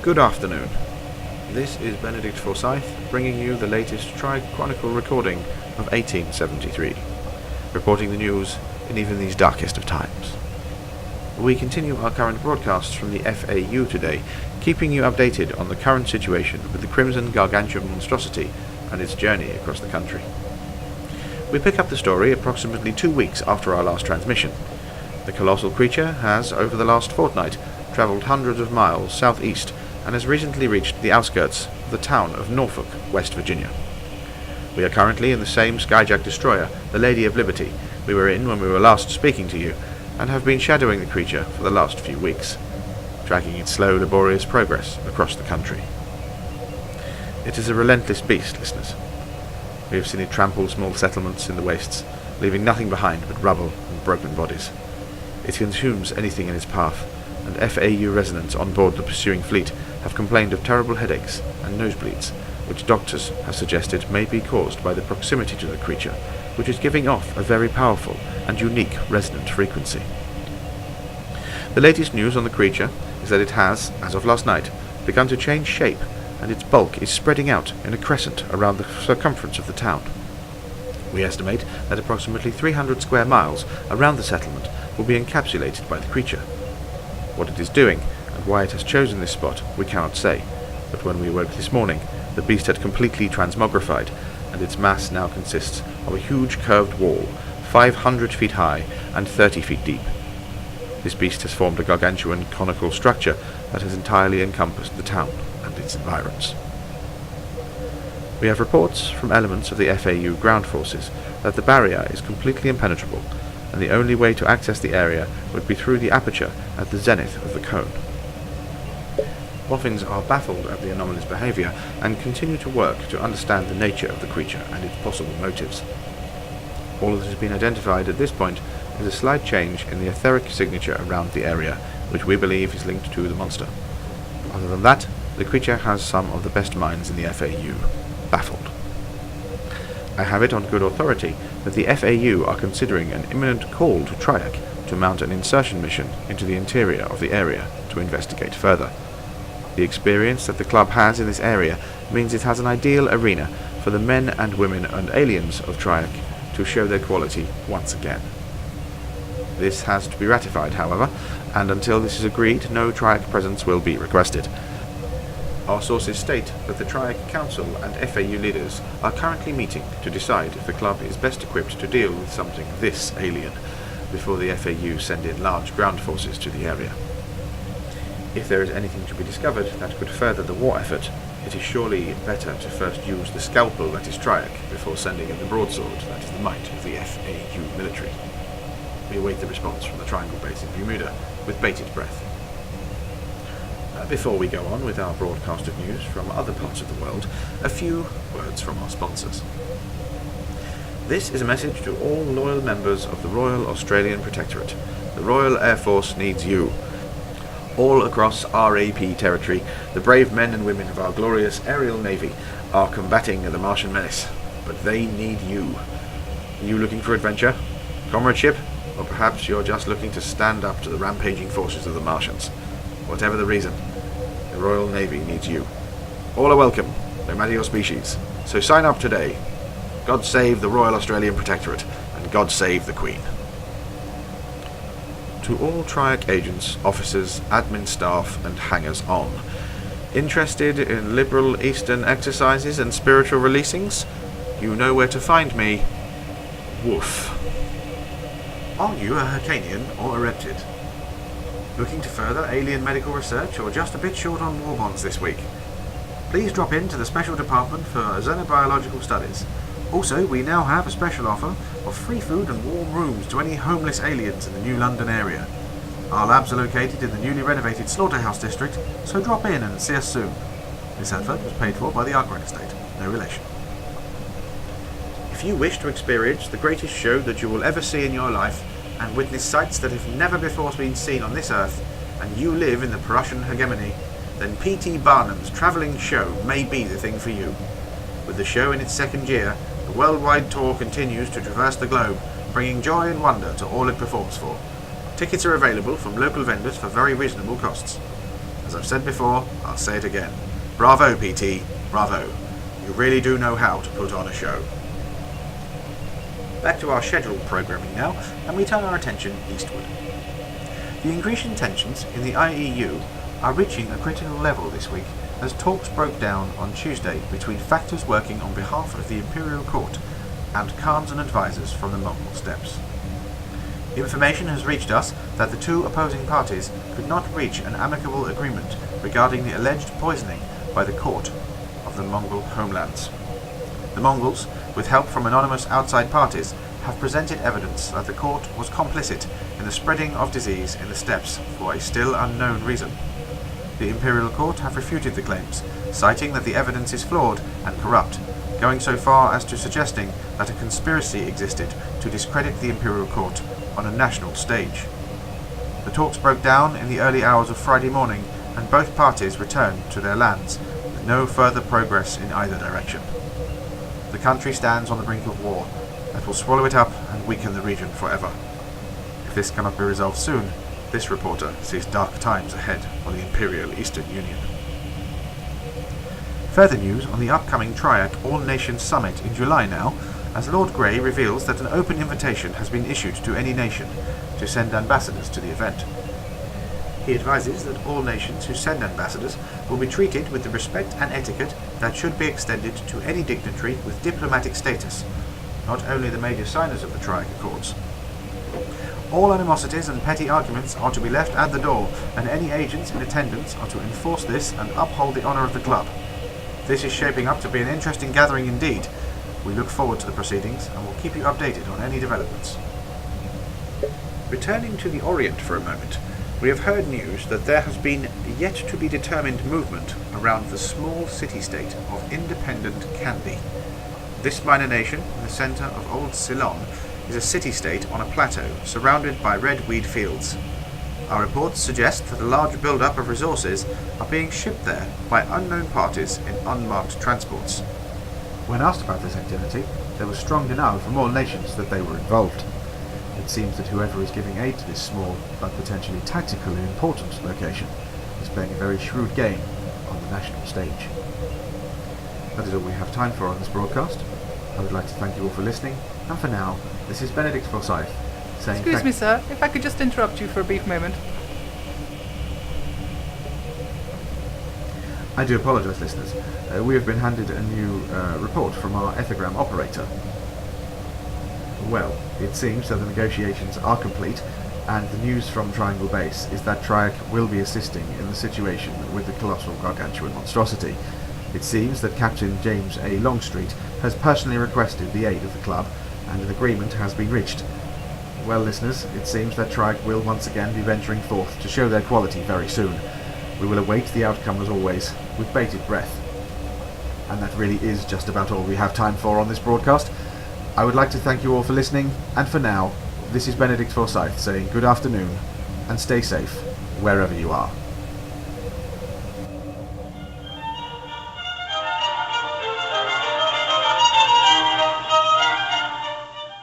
Good afternoon. This is Benedict Forsyth bringing you the latest TRIAC Chronicle recording of 1873, reporting the news in even these darkest of times. We continue our current broadcasts from the FAU today, keeping you updated on the current situation with the Crimson Gargantuan monstrosity and its journey across the country. We pick up the story approximately 2 weeks after our last transmission. The colossal creature has, over the last fortnight, travelled hundreds of miles southeast and has recently reached the outskirts of the town of Norfolk, West Virginia. We are currently in the same skyjack destroyer, the Lady of Liberty, we were in when we were last speaking to you, and have been shadowing the creature for the last few weeks, tracking its slow, laborious progress across the country. It is a relentless beast, listeners. We have seen it trample small settlements in the wastes, leaving nothing behind but rubble and broken bodies. It consumes anything in its path, and FAU residents on board the pursuing fleet have complained of terrible headaches and nosebleeds, which doctors have suggested may be caused by the proximity to the creature, which is giving off a very powerful and unique resonant frequency. The latest news on the creature is that it has, as of last night, begun to change shape, and its bulk is spreading out in a crescent around the circumference of the town. We estimate that approximately 300 square miles around the settlement will be encapsulated by the creature. What it is doing, and why it has chosen this spot, we cannot say, but when we awoke this morning, the beast had completely transmogrified, and its mass now consists of a huge curved wall, 500 feet high and 30 feet deep. This beast has formed a gargantuan conical structure that has entirely encompassed the town and its environs. We have reports from elements of the FAU ground forces that the barrier is completely impenetrable, and the only way to access the area would be through the aperture at the zenith of the cone. Boffins are baffled at the anomalous behavior and continue to work to understand the nature of the creature and its possible motives. All that has been identified at this point is a slight change in the etheric signature around the area, which we believe is linked to the monster. Other than that, the creature has some of the best minds in the FAU baffled. I have it on good authority that the FAU are considering an imminent call to TRIAC to mount an insertion mission into the interior of the area to investigate further. The experience that the club has in this area means it has an ideal arena for the men and women and aliens of TRIAC to show their quality once again. This has to be ratified, however, and until this is agreed, no TRIAC presence will be requested. Our sources state that the TRIAC Council and FAU leaders are currently meeting to decide if the club is best equipped to deal with something this alien, before the FAU send in large ground forces to the area. If there is anything to be discovered that could further the war effort, it is surely better to first use the scalpel that is TRIAC before sending in the broadsword that is the might of the FAU military. We await the response from the Triangle base in Bermuda with bated breath. Before we go on with our broadcast of news from other parts of the world, a few words from our sponsors. This is a message to all loyal members of the Royal Australian Protectorate. The Royal Air Force needs you. All across RAP territory, the brave men and women of our glorious aerial navy are combating the Martian menace, but they need you. Are you looking for adventure, comradeship, or perhaps you're just looking to stand up to the rampaging forces of the Martians? Whatever the reason, the Royal Navy needs you. All are welcome, no matter your species. So sign up today. God save the Royal Australian Protectorate, and God save the Queen. To all TRIAC agents, officers, admin staff, and hangers-on, interested in liberal Eastern exercises and spiritual releasings? You know where to find me. Woof. Are you a Hyrcanian or a reptid? Looking to further alien medical research or just a bit short on war bonds this week? Please drop in to the Special Department for Xenobiological Studies. Also, we now have a special offer of free food and warm rooms to any homeless aliens in the New London area. Our labs are located in the newly renovated Slaughterhouse District, so drop in and see us soon. This advert was paid for by the Arkwright Estate, no relation. If you wish to experience the greatest show that you will ever see in your life, and witness sights that have never before been seen on this earth, and you live in the Prussian hegemony, then P.T. Barnum's travelling show may be the thing for you. With the show in its second year, the worldwide tour continues to traverse the globe, bringing joy and wonder to all it performs for. Tickets are available from local vendors for very reasonable costs. As I've said before, I'll say it again. Bravo, PT, bravo. You really do know how to put on a show. Back to our scheduled programming now, and we turn our attention eastward. The increasing tensions in the IEU are reaching a critical level this week as talks broke down on Tuesday between factors working on behalf of the Imperial Court and Khans and advisors from the Mongol steppes. Information has reached us that the two opposing parties could not reach an amicable agreement regarding the alleged poisoning by the court of the Mongol homelands. The Mongols, with help from anonymous outside parties, have presented evidence that the court was complicit in the spreading of disease in the steppes for a still unknown reason. The Imperial Court have refuted the claims, citing that the evidence is flawed and corrupt, going so far as to suggesting that a conspiracy existed to discredit the Imperial Court on a national stage. The talks broke down in the early hours of Friday morning, and both parties returned to their lands, with no further progress in either direction. The country stands on the brink of war that will swallow it up and weaken the region forever. If this cannot be resolved soon, this reporter sees dark times ahead for the Imperial Eastern Union. Further news on the upcoming TRIAC All-Nations Summit in July now, as Lord Grey reveals that an open invitation has been issued to any nation to send ambassadors to the event. He advises that all nations who send ambassadors will be treated with the respect and etiquette that should be extended to any dignitary with diplomatic status, not only the major signers of the TRIAC Accords. All animosities and petty arguments are to be left at the door, and any agents in attendance are to enforce this and uphold the honour of the club. This is shaping up to be an interesting gathering indeed. We look forward to the proceedings and will keep you updated on any developments. Returning to the Orient for a moment, we have heard news that there has been yet to be determined movement around the small city-state of independent Kandy. This minor nation, in the centre of Old Ceylon, is a city-state on a plateau surrounded by red weed fields. Our reports suggest that a large build-up of resources are being shipped there by unknown parties in unmarked transports. When asked about this activity, there was strong denial from all nations that they were involved. It seems that whoever is giving aid to this small, but potentially tactical and important location is playing a very shrewd game on the national stage. That is all we have time for on this broadcast. I would like to thank you all for listening, and for now, this is Benedict Forsyth saying... Excuse me, sir, if I could just interrupt you for a brief moment. I do apologise, listeners. We have been handed a new report from our ethogram operator. Well, it seems that the negotiations are complete, and the news from Triangle Base is that TRIAC will be assisting in the situation with the colossal gargantuan monstrosity. It seems that Captain James A. Longstreet has personally requested the aid of the club, and an agreement has been reached. Well, listeners, it seems that TRIAC will once again be venturing forth to show their quality very soon. We will await the outcome as always, with bated breath. And that really is just about all we have time for on this broadcast. I would like to thank you all for listening, and for now, this is Benedict Forsyth saying good afternoon, and stay safe, wherever you are.